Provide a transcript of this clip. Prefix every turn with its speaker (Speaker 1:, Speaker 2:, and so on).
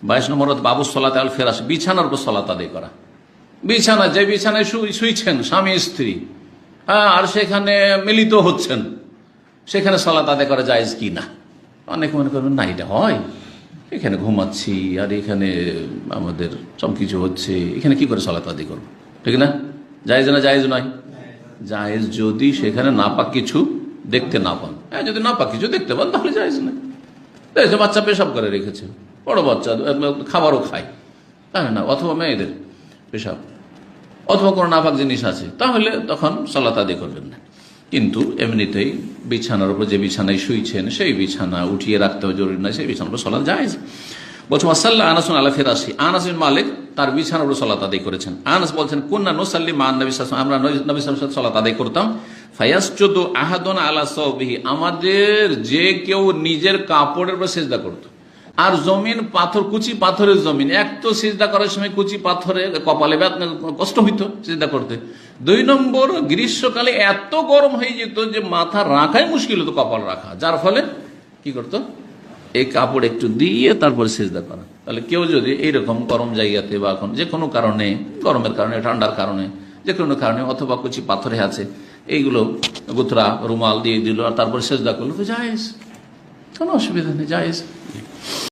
Speaker 1: 22 নম্বর বাবু সলাতে আল ফেরাস, বিছানার উপর সলাত আদায় করা। বিছানা, যে বিছানায় শুইছেন স্বামী স্ত্রী, আর সেখানে মিলিত হচ্ছেন, সেখানে সলাত আদায় করা জায়েজ কি না? অনেকে মনে করবেন না এটা হয়, এখানে ঘুমাচ্ছি আর এখানে আমাদের সব কিছু হচ্ছে, এখানে কি করে সলাত আদায় করবো? ঠিক না? জায়েজ না জায়েজ নয়? জায়েজ যদি সেখানে নাপাক কিছু দেখতে না পান। যদি নাপাক কিছু দেখতে পান তাহলে জায়েজ না। বাচ্চা পেশাব করে রেখেছে, বড় বাচ্চা খাবারও খায়, তাই না? অথবা মেয়েদের পেশাব অথবা কোনো নাপাক জিনিস আছে, তাহলে তখন সালাত আদায় করবেন না। কিন্তু এমনিতেই বিছানার উপর যে বিছানায় শুইছেন সেই বিছানা উঠিয়ে রাখতেও জরুরি নয়, সেই বিছানার উপর সালাত জায়েজ। বলছে মাসাল্লাহ আনাস আলা ফিরাশি, আনাস বিন মালিক তার বিছানার উপর সালাত আদায় করেছেন। আনাস বলছেন কুন্না নুসাল্লি মা নবী সাল্লাল্লাহু আলাইহি ওয়াসাল্লাম, আমরা নবী সাল্লাল্লাহু আলাইহি ওয়াসাল্লাম সালাত আদায় করতাম। ফায়াসজুদু আহাদুন আলা সাওবিহি, আমাদের যে কেউ নিজের কাপড়ের উপর সিজদা করত, আর জমিন পাথর, কুচি পাথরের জমিন, এক তো সিজদা করার সময় কুচি পাথরে কপালে কষ্ট হইতো সিজদা করতে, 2 নম্বর গ্রীষ্মকালে এত গরম হয়ে যেত যে মাথা রাখাই মুশকিল হতো, কপাল রাখা, যার ফলে কি করতো, এই কাপড় একটু দিয়ে তারপরে সিজদা করা। তাহলে কেউ যদি এইরকম গরম জায়গাতে বা এখন যে কোনো কারণে, গরমের কারণে, ঠান্ডার কারণে, যে কোনো কারণে, অথবা কুচি পাথরে আছে, এইগুলো গুতরা রুমাল দিয়ে দিল আর তারপরে সিজদা করলো, তো জায়েজ, কোনো অসুবিধা নেই, জায়েজ।